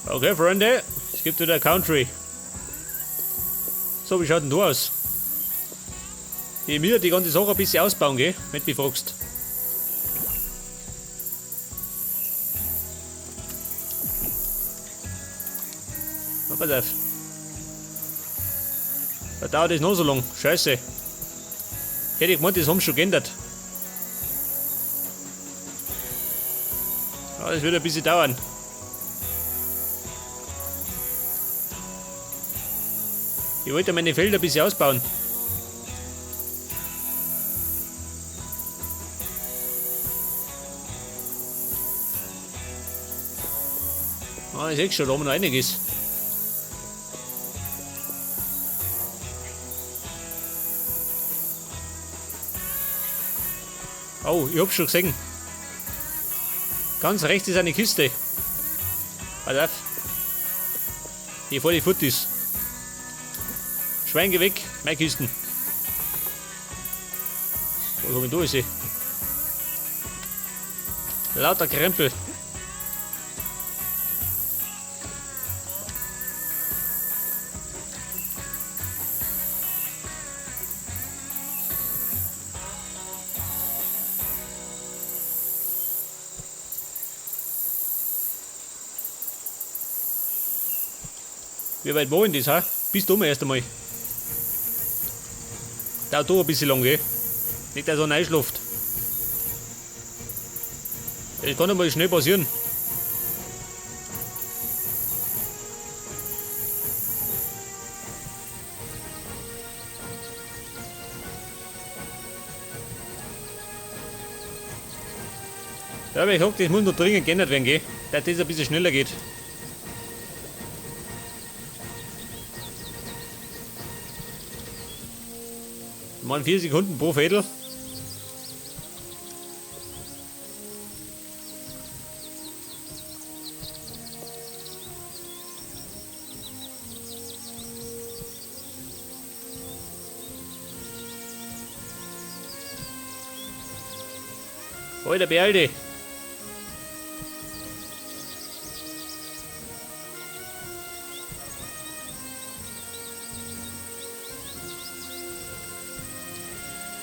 Okay, Freunde, es gibt wieder Country. So, wie schaut denn du aus? Ich will die ganze Sache ein bisschen ausbauen, gell? Wenn du mich fragst. Na, pass auf. Da dauert das noch so lang. Scheiße. Hätte ich gemeint, das haben sie schon geändert. Ja, das wird ein bisschen dauern. Ich wollte meine Felder ein bisschen ausbauen. Ah, ich sehe schon, da haben wir noch einiges. Oh, ich hab's schon gesehen. Ganz rechts ist eine Kiste. Pass auf. Hier vor die Futtis. Schwein, geh weg, meine Kisten. Was hab ich da? Ist sie? Lauter Krempel. Wie weit war denn das, ha? Bis da mal erst einmal. Dauert da ein bisschen lang, gell? Nicht, dass er reinschläft. Das kann einmal schnell passieren. Ja, aber ich sag, das muss noch dringend geändert werden, gell? Dass das ein bisschen schneller geht. Ich meine 4 Sekunden pro Fädel. Alter Bealte.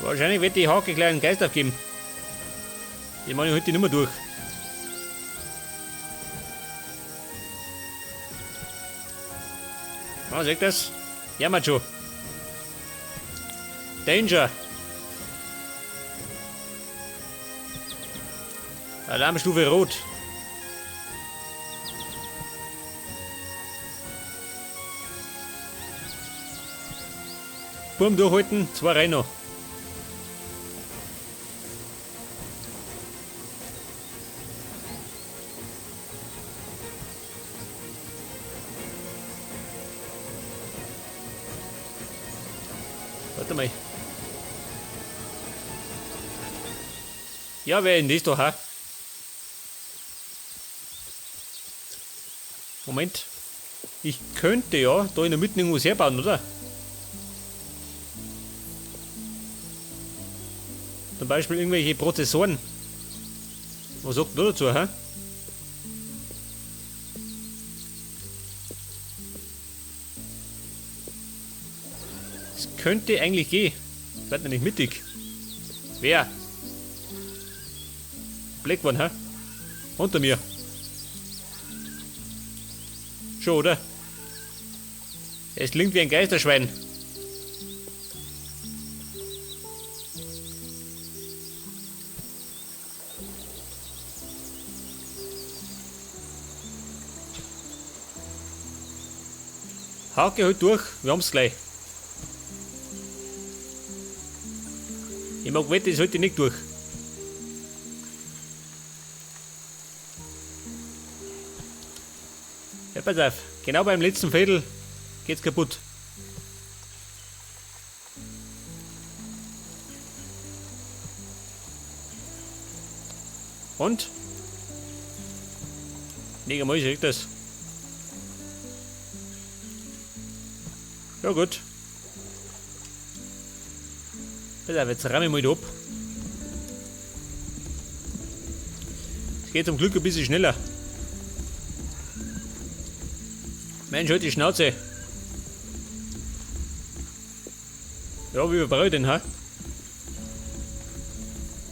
Wahrscheinlich wird die Hake gleich einen Geist aufgeben. Die mache ich heute nicht mehr durch. Ah, seht das? Jammert schon. Danger. Alarmstufe rot. Burm durchhalten, 2 rein noch. Warte mal. Ja, wer ist das da, ha? Moment. Ich könnte ja da in der Mitte irgendwas herbauen, oder? Zum Beispiel irgendwelche Prozessoren. Was sagt du dazu, ha? Das könnte eigentlich gehen. Seid nicht mittig. Wer? Blackburn, ha? Unter mir. Schon, oder? Es klingt wie ein Geisterschwein. Hake halt durch, wir haben's gleich. Ich mag wetten, das halte ich nicht durch. Ja, pass auf, genau beim letzten Fädel geht's kaputt. Und? Mega mal, ich krieg das. Ja gut. Pass auf, jetzt ramme ich mal da ab. Es geht zum Glück ein bisschen schneller. Mensch, halt die Schnauze. Ja, wie brauche ich denn, ha?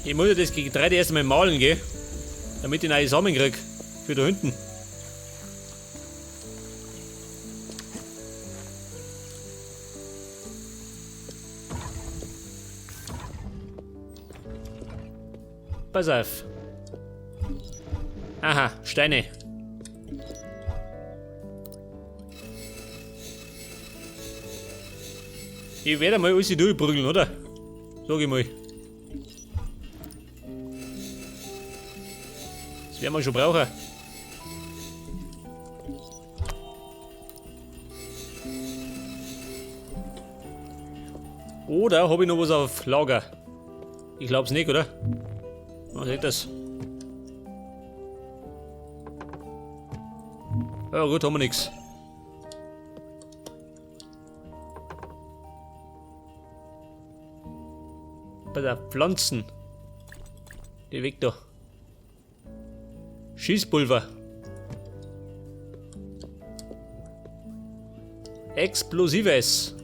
Ich muss ja das Getreide erst einmal malen, gell? Damit ich neue Samen krieg. Für da hinten. Pass auf. Aha, Steine. Ich werde mal alles durchprügeln, oder? Sag ich mal. Das werden wir schon brauchen. Oder habe ich noch was auf Lager? Ich glaub's nicht, oder? Man sieht das. Ja gut, haben wir nichts. Bei der Pflanzen. Die weg da. Schießpulver. Explosives.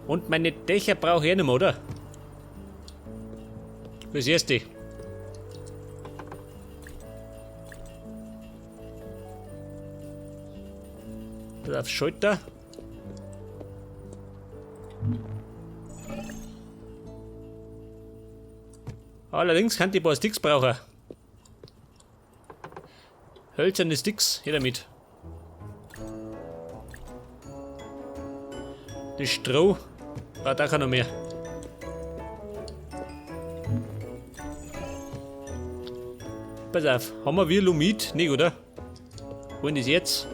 Und meine Dächer brauche ich nicht mehr, oder? Fürs Erste. Das auf Schalter. Allerdings kann die ein paar Sticks brauchen. Hölzerne Sticks, hier damit. Das Stroh braucht auch noch mehr. Pass auf, haben wir wie Lumit? Nicht, oder? Wollen das jetzt?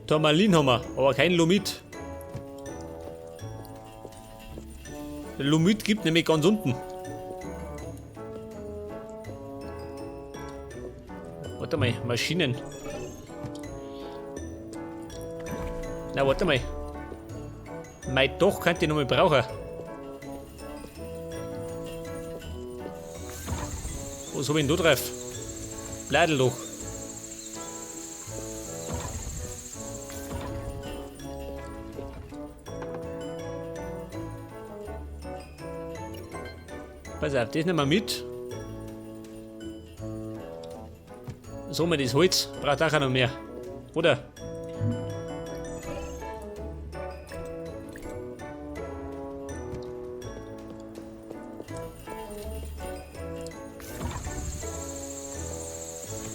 Turmalin haben wir, aber kein Lumit. Lumit gibt nämlich ganz unten. Warte mal, Maschinen. Na, warte mal. Mein doch könnte ich noch mal brauchen. Was habe ich denn da drauf? Bladelloch. Pass auf, das nehmen wir mit. So, mal das Holz braucht auch noch mehr. Oder?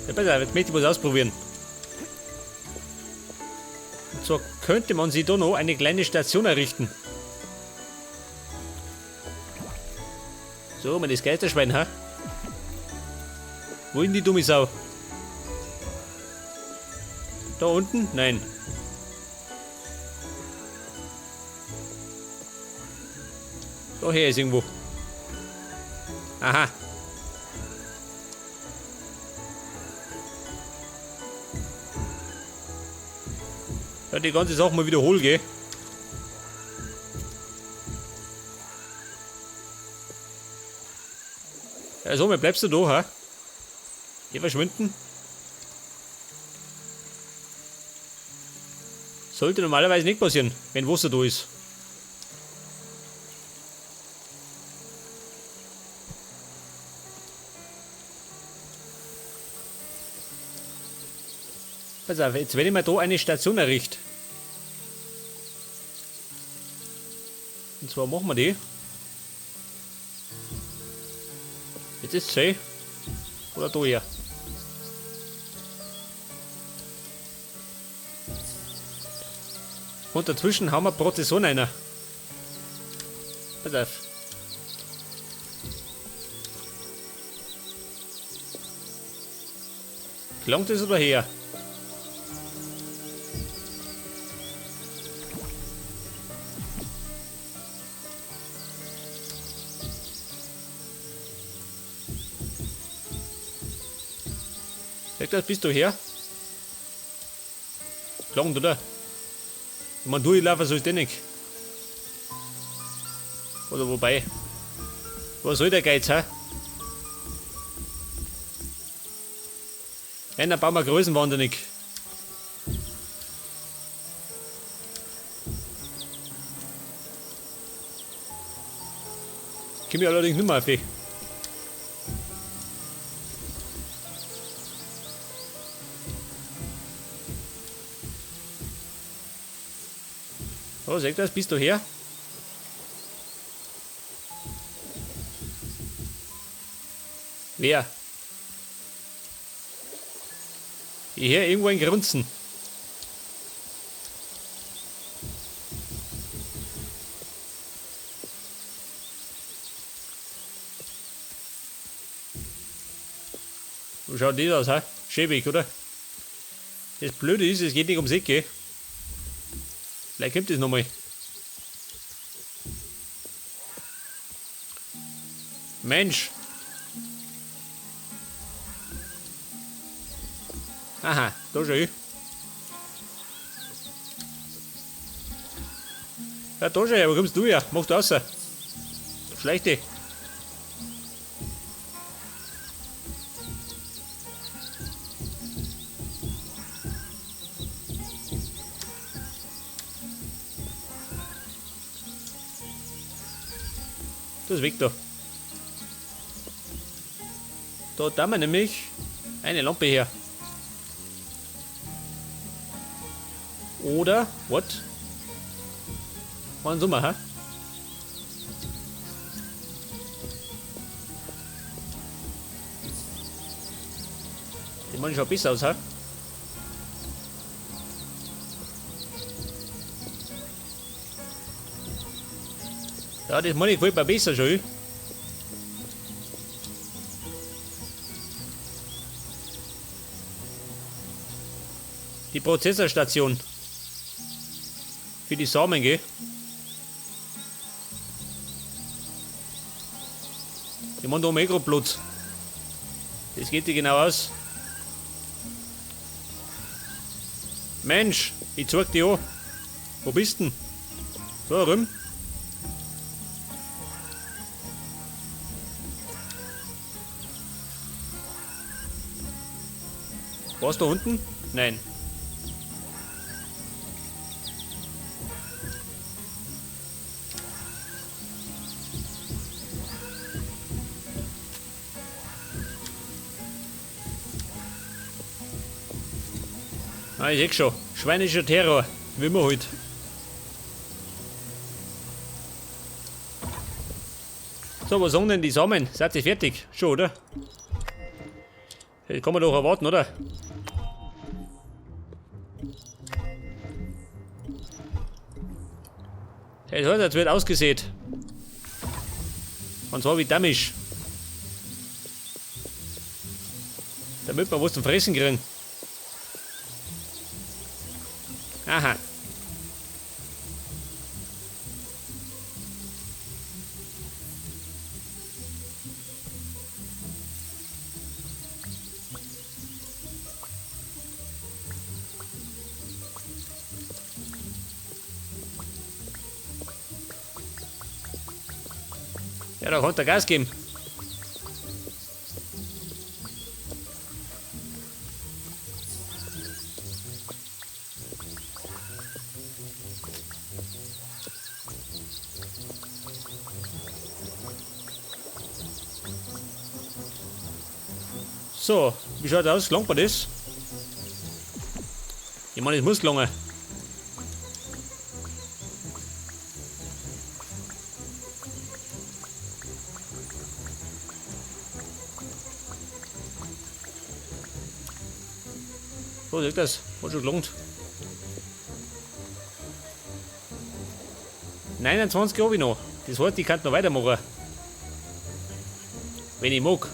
Ja, pass auf, jetzt möchte ich was ausprobieren. Und zwar könnte man sich da noch eine kleine Station errichten. So, mal das Geisterschwein, ha? Wo ist denn die dumme Sau? Da unten? Nein. Daher ist irgendwo. Aha. Ja, die ganze Sache mal wiederholen, gell? Also, mal bleibst du da, ha? Hier verschwinden. Sollte normalerweise nicht passieren, wenn Wasser da ist. Pass auf, jetzt wenn ich mir da eine Station errichte. Und zwar machen wir die. Jetzt ist sie. Oder da hier. Und dazwischen haben wir Prozessoren einer. Pass auf. Gelangt es oder her? Sag das, bist du her? Gelangt, oder? Ich meine, du, ich laufe so ist der nicht. Oder wobei. Was soll der Geiz, hä? Einer bauen wir größenwahnsinnig. Komm ich allerdings nicht mehr auf. Oh, seht das? Bist du her? Wer? Ich höre irgendwo ein Grunzen. Wo schaut das aus, hä? Schäbig, oder? Das Blöde ist, es geht nicht ums Eck, gell? Vielleicht kommt das nochmal. Mensch! Aha, da schau ich. Ja, da schau ich, wo kommst du her? Mach du raus. Schleich dich. Das ist weg da. Da haben wir nämlich eine Lampe her. Oder, what? Wann Sommer, hä? Die Mann schaut besser aus, hä? Ja, das Mann gefällt mir besser schon. Die Prozessorstation. Für die Samen, gell? Die machen da Mikroplatz. Das geht dir genau aus. Mensch, ich zeig dich an. Wo bist denn? Da rum. Warst du da unten? Nein. Ah, ich sehe schon. Schweinischer Terror. Wie immer halt. So, was sagen denn die Samen? Seid ihr fertig? Schon, oder? Das kann man doch erwarten, oder? Das heißt, jetzt wird ausgesät. Und zwar wie damisch. Damit wir was zum Fressen kriegen. Aha. Ja, da kann der Gas geben. So, wie schaut das aus? Langt man das? Ich meine, es muss lange. So, sieht das. Hat schon gelangt. 29 habe ich noch. Das heißt, ich kann noch weitermachen. Wenn ich mag.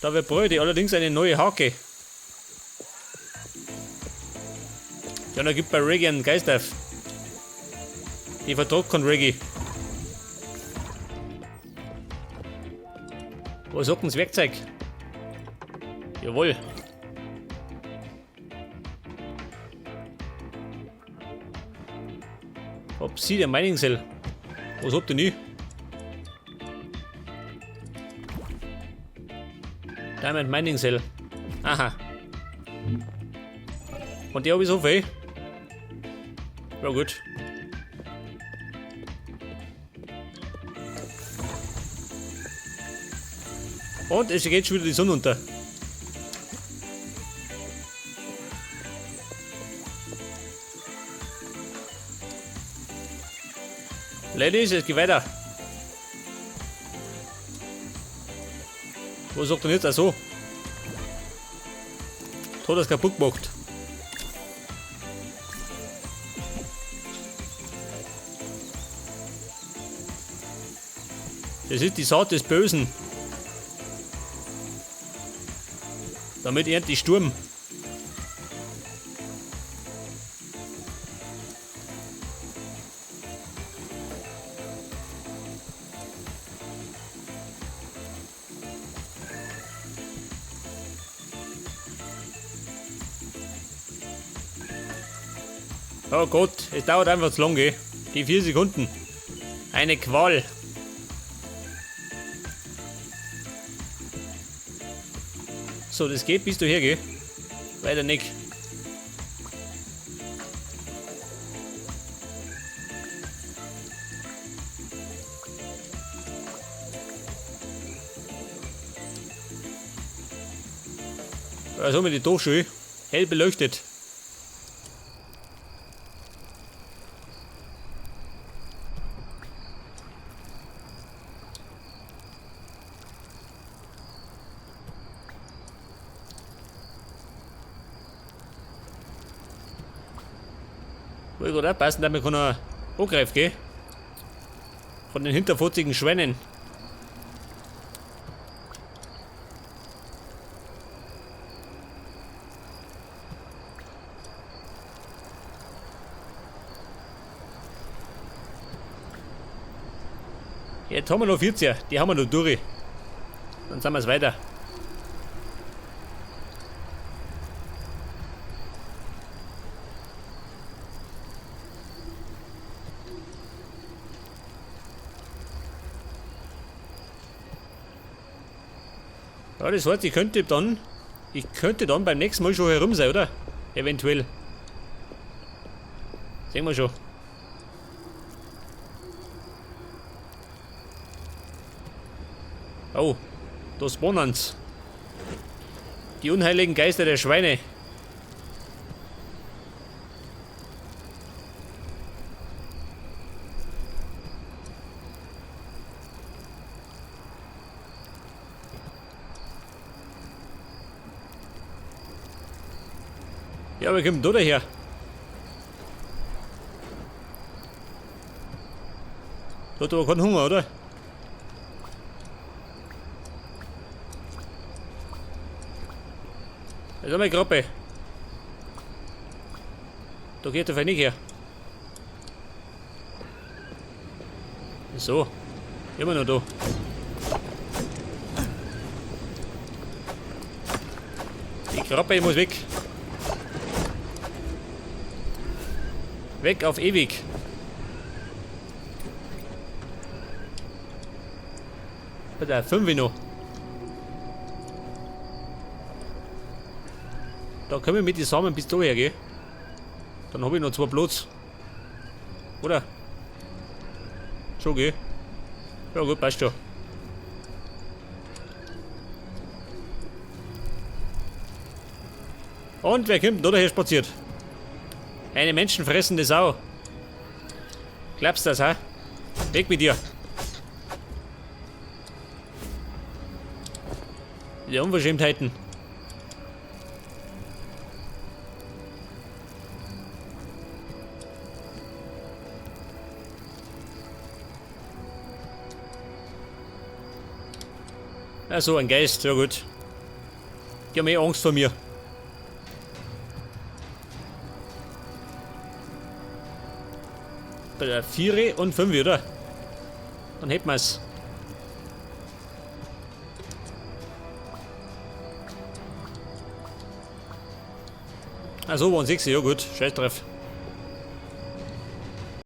Da wird bräuchte allerdings eine neue Hake. Ja, da gibt bei Reggae einen Geist auf. Ich vertrag kein Reggae. Was sagt denn das Werkzeug? Jawohl. Obsidian Mining Cell. Was habt ihr nie? Diamond Mining Cell. Aha. Und die habe ich so viel. Ja gut. Und es geht schon wieder die Sonne unter. Ladies, es geht weiter. Was sagt denn jetzt? Achso. Hat das kaputt gemacht. Das ist die Saat des Bösen. Damit ernt die Sturm. Oh Gott, es dauert einfach zu lange. Die 4 Sekunden. Eine Qual. So, das geht bis du hergeh. Weiter nicht. Was haben wir die doch schon? Hell beleuchtet. Wollte gerade aufpassen, damit kann er angreifen, gell? Von den hinterfotzigen Schwänen. Jetzt haben wir noch 40, die haben wir noch durch. Dann sind wir es weiter. Ja, das heißt, ich könnte dann beim nächsten Mal schon herum sein, oder? Eventuell. Sehen wir schon. Oh, da spawnen's. Die unheiligen Geister der Schweine. Ja, wir kommen da daher. Da hat aber keinen Hunger, oder? Das ist eine Gruppe. Da geht der nicht her. So. Immer noch da. Die Krabbe muss weg. Weg auf ewig. Bitte, 5 noch. Da können wir mit den Samen bis daher gehen. Dann habe ich noch 2 Platz. Oder? Schon geh. Ja gut, passt schon. Und wer kommt denn da daher spaziert? Eine menschenfressende Sau. Glaubst du das, ha? Weg mit dir. Die Unverschämtheiten. Ach so, ein Geist, ja gut. Die haben eh Angst vor mir. Bei der 4 und 5, oder? Dann hätten wir es. Ach so, waren 6, ja gut, scheiß drauf.